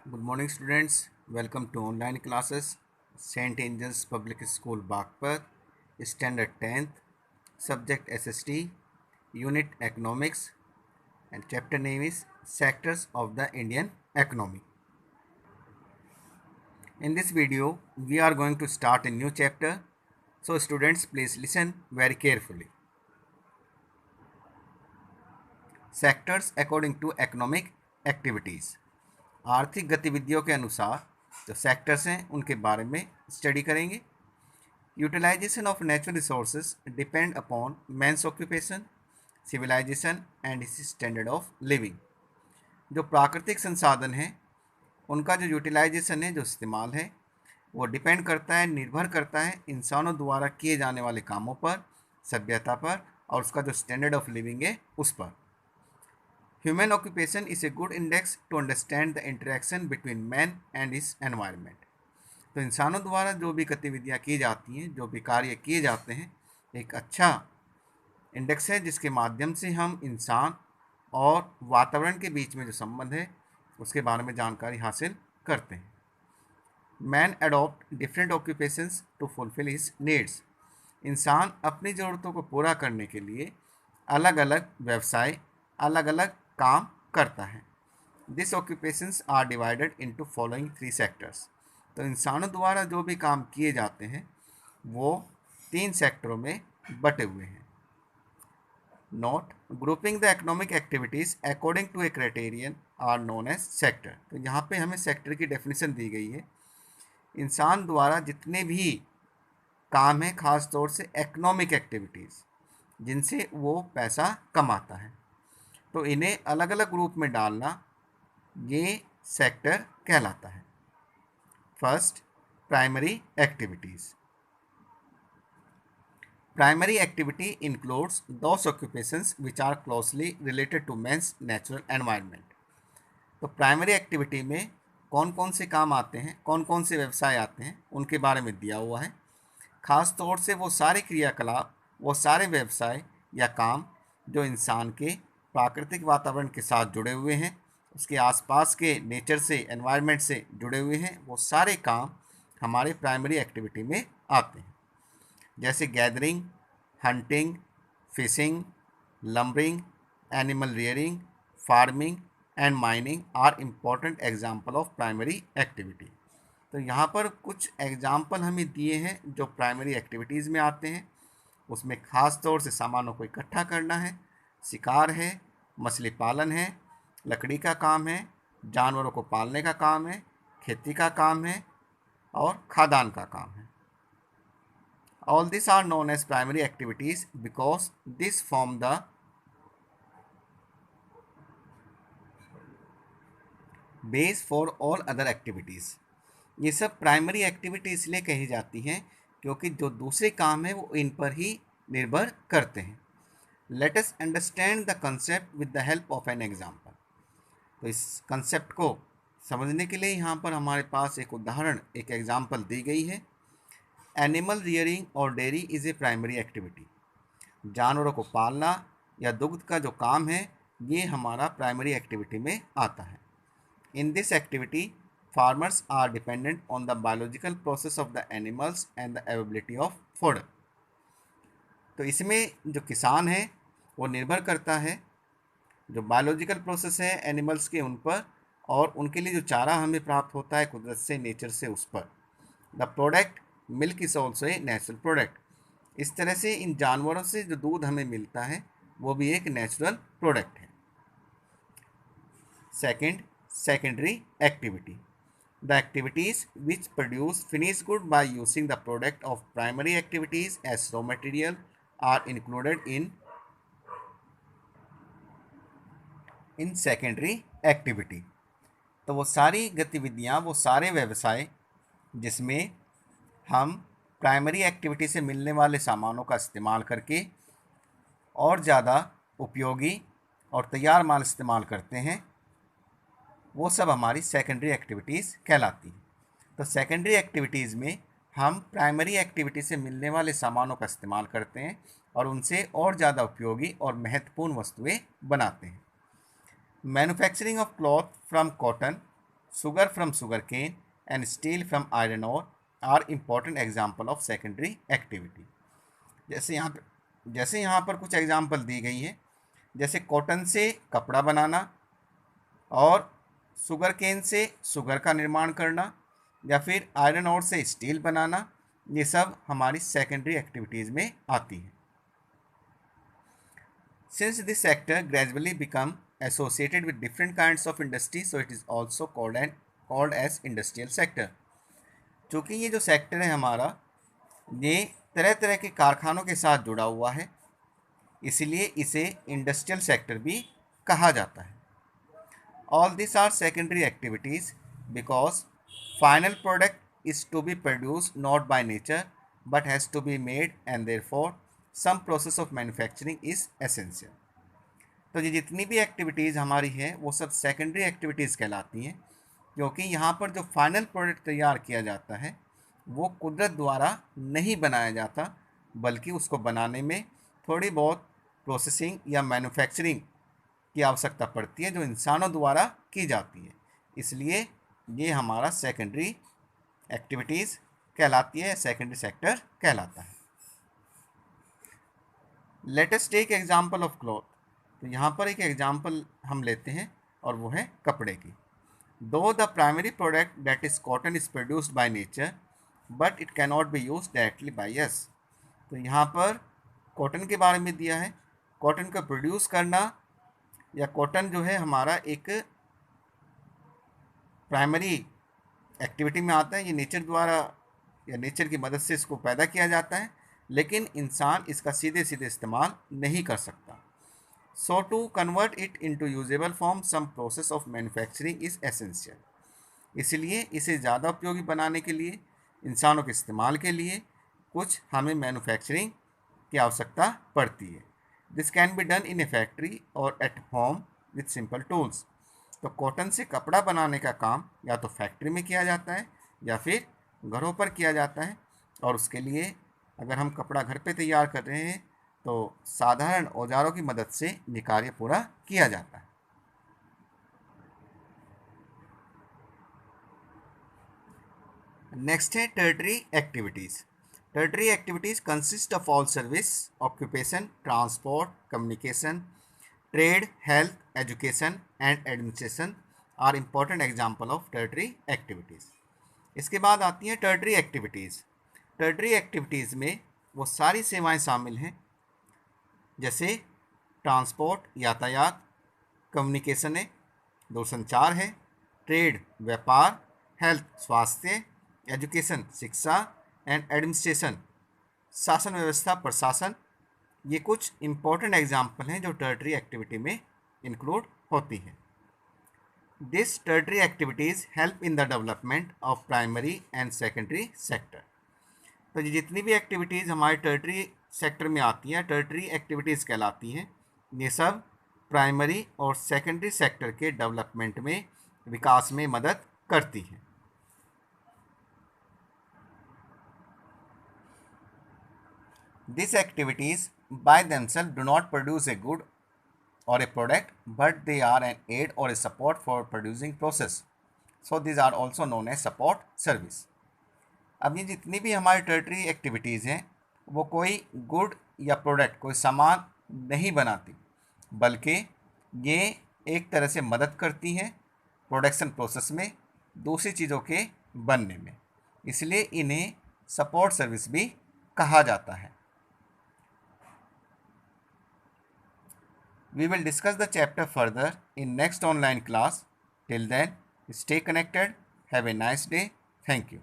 Good morning, students. Welcome to online classes. St. Angel's Public School, Bagpat, Standard 10th, Subject SST, Unit Economics, and chapter name is Sectors of the Indian Economy. In this video, we are going to start a new chapter. So, students, please listen very carefully. Sectors according to economic activities. आर्थिक गतिविधियों के अनुसार जो sectors हैं उनके बारे में study करेंगे. Utilization of natural resources depend upon man's occupation, civilization and standard of living. जो प्राकृतिक संसाधन हैं उनका जो यूटिलाइजेशन है, जो इस्तेमाल है, वो डिपेंड करता है, निर्भर करता है इंसानों द्वारा किए जाने वाले कामों पर, सभ्यता पर, और उसका जो स्टैंडर्ड ऑफ लिविंग है उस पर. Human occupation is a good index to understand the interaction between man and his environment. तो इंसानों द्वारा जो भी गतिविधियाँ की जाती हैं, जो भी कार्य किए जाते हैं, एक अच्छा इंडेक्स है जिसके माध्यम से हम इंसान और वातावरण के बीच में जो संबंध है उसके बारे में जानकारी हासिल करते हैं. Man adopt different occupations to fulfil his needs. इंसान अपनी ज़रूरतों को पूरा करने के लिए अलग अलग व्यवसाय, अलग अलग काम करता है. This occupations are divided into following 3 sectors. तो इंसानों द्वारा जो भी काम किए जाते हैं वो 3 सेक्टरों में बटे हुए हैं. Note, grouping the economic activities according to a criterion are known as sector. तो यहाँ पे हमें सेक्टर की डेफिनेशन दी गई है. इंसान द्वारा जितने भी काम हैं, ख़ास तौर से इकोनॉमिक एक्टिविटीज़ जिनसे वो पैसा कमाता है, तो इन्हें अलग अलग ग्रुप में डालना ये सेक्टर कहलाता है. First, primary activities. Primary activity includes those occupations which are closely related to man's natural environment. तो प्राइमरी एक्टिविटी में कौन कौन से काम आते हैं, कौन कौन से व्यवसाय आते हैं, उनके बारे में दिया हुआ है. ख़ास तौर से वो सारे क्रियाकलाप, वो सारे व्यवसाय या काम जो इंसान के प्राकृतिक वातावरण के साथ जुड़े हुए हैं, उसके आसपास के नेचर से, एनवायरनमेंट से जुड़े हुए हैं, वो सारे काम हमारे प्राइमरी एक्टिविटी में आते हैं. जैसे gathering, hunting, fishing, lumbering, animal rearing, farming and mining are important example of primary activity. तो यहाँ पर कुछ एग्जाम्पल हमें दिए हैं जो प्राइमरी एक्टिविटीज़ में आते हैं. उसमें ख़ास तौर से सामानों को इकट्ठा करना है, शिकार है, मछली पालन है, लकड़ी का काम है, जानवरों को पालने का काम है, खेती का काम है और खादान का काम है. All these are known as primary activities because this form the base for all other activities. ये सब प्राइमरी एक्टिविटी इसलिए कही जाती हैं क्योंकि जो दूसरे काम हैं वो इन पर ही निर्भर करते हैं. Let us understand the concept with the help of an example. तो इस कंसेप्ट को समझने के लिए यहाँ पर हमारे पास एक उदाहरण, एक एग्जाम्पल दी गई है. एनिमल रियरिंग और dairy is a primary activity. जानवरों को पालना या दुग्ध का जो काम है ये हमारा प्राइमरी एक्टिविटी में आता है. In this activity farmers are dependent on the biological process of the animals and the availability of food. तो इसमें जो किसान है वो निर्भर करता है जो बायोलॉजिकल प्रोसेस है एनिमल्स के उन पर, और उनके लिए जो चारा हमें प्राप्त होता है कुदरत से, नेचर से, उस पर. The product milk is also a natural product. इस तरह से इन जानवरों से जो दूध हमें मिलता है वो भी एक नेचुरल प्रोडक्ट है. Second, secondary activity. The activities which produce finish good by using the product of primary activities as raw material are included in secondary activity. तो वो सारी गतिविधियाँ, वो सारे व्यवसाय जिसमें हम प्राइमरी एक्टिविटी से मिलने वाले सामानों का इस्तेमाल करके और ज़्यादा उपयोगी और तैयार माल इस्तेमाल करते हैं, वो सब हमारी सेकेंडरी एक्टिविटीज़ कहलाती हैं. तो सेकेंडरी एक्टिविटीज़ में हम प्राइमरी एक्टिविटी से मिलने वाले सामानों का इस्तेमाल करते हैं और उनसे और ज़्यादा उपयोगी और महत्वपूर्ण वस्तुएं बनाते हैं. Manufacturing of cloth from cotton, sugar from sugarcane and steel from iron ore are important example of secondary activity. जैसे यहाँ पर कुछ एग्जाम्पल दी गई है, जैसे कॉटन से कपड़ा बनाना और शुगर केन से शुगर का निर्माण करना या फिर आयरन ओर से स्टील बनाना, ये सब हमारी सेकेंडरी एक्टिविटीज़ में आती है. Since this sector gradually become associated with different kinds of industry, so it is also called as industrial sector. चूँकि ये जो सेक्टर है हमारा, ये तरह तरह के कारखानों के साथ जुड़ा हुआ है, इसलिए इसे इंडस्ट्रियल सेक्टर भी कहा जाता है. All these are secondary activities because final product is to be produced not by nature but has to be made, and therefore some process of manufacturing is essential. तो ये जितनी भी एक्टिविटीज़ हमारी हैं वो सब सेकेंडरी एक्टिविटीज़ कहलाती हैं, क्योंकि यहाँ पर जो फाइनल प्रोडक्ट तैयार किया जाता है वो कुदरत द्वारा नहीं बनाया जाता, बल्कि उसको बनाने में थोड़ी बहुत प्रोसेसिंग या मैन्युफैक्चरिंग की आवश्यकता पड़ती है जो इंसानों द्वारा की जाती है. इसलिए ये हमारा सेकेंडरी एक्टिविटीज़ कहलाती है, सेकेंडरी सेक्टर कहलाता है. Let us take example of cloth. तो यहाँ पर एक एग्जांपल हम लेते हैं और वो है कपड़े की. दो the primary product that is cotton is produced by nature but it can not be use directly by us. तो यहाँ पर कॉटन के बारे में दिया है. कॉटन को प्रोड्यूस करना या कॉटन जो है हमारा एक प्राइमरी एक्टिविटी में आता है. ये नेचर द्वारा या नेचर की मदद से इसको पैदा किया जाता है, लेकिन इंसान इसका सीधे सीधे इस्तेमाल नहीं कर सकता. So to convert it into usable form some process of manufacturing is essential. इसलिए इसे ज़्यादा उपयोगी बनाने के लिए, इंसानों के इस्तेमाल के लिए कुछ हमें मैन्युफैक्चरिंग की आवश्यकता पड़ती है. This can be done in a factory और at home with simple tools. तो कॉटन से कपड़ा बनाने का काम या तो फैक्ट्री में किया जाता है या फिर घरों पर किया जाता है, और उसके लिए अगर हम कपड़ा घर पे तैयार कर रहे हैं तो साधारण औजारों की मदद से ये कार्य पूरा किया जाता है. नेक्स्ट है tertiary activities. Tertiary activities consist of all service, occupation, transport, communication, trade, health, education and administration are important example of tertiary activities. इसके बाद आती हैं टर्टरी एक्टिविटीज़. टर्टरी एक्टिविटीज़ में वो सारी सेवाएं शामिल हैं, जैसे ट्रांसपोर्ट यातायात, कम्युनिकेशन है दूरसंचार है, ट्रेड व्यापार, हेल्थ स्वास्थ्य, एजुकेशन शिक्षा एंड एडमिनिस्ट्रेशन शासन व्यवस्था प्रशासन. ये कुछ इम्पोर्टेंट एग्जाम्पल हैं जो टर्टरी एक्टिविटी में इंक्लूड होती हैं. This tertiary activities help in the development of primary and secondary sector. तो ये जितनी भी एक्टिविटीज़ हमारे टर्टरी सेक्टर में आती हैं, टर्टरी एक्टिविटीज़ कहलाती हैं. ये सब प्राइमरी और सेकेंडरी सेक्टर के डेवलपमेंट में, विकास में मदद करती हैं. These activities by themselves do not produce a good or a product, but they are an aid or a support for producing process. So these are also known as support service. अब ये जितनी भी हमारी Tartary activities हैं वो कोई good या product, कोई सामान नहीं बनाती, बल्कि ये एक तरह से मदद करती हैं प्रोडक्शन प्रोसेस में, दूसरी चीज़ों के बनने में. इसलिए इन्हें सपोर्ट सर्विस भी कहा जाता है. We will discuss the chapter further in next online class. Till then, stay connected. Have a nice day. Thank you.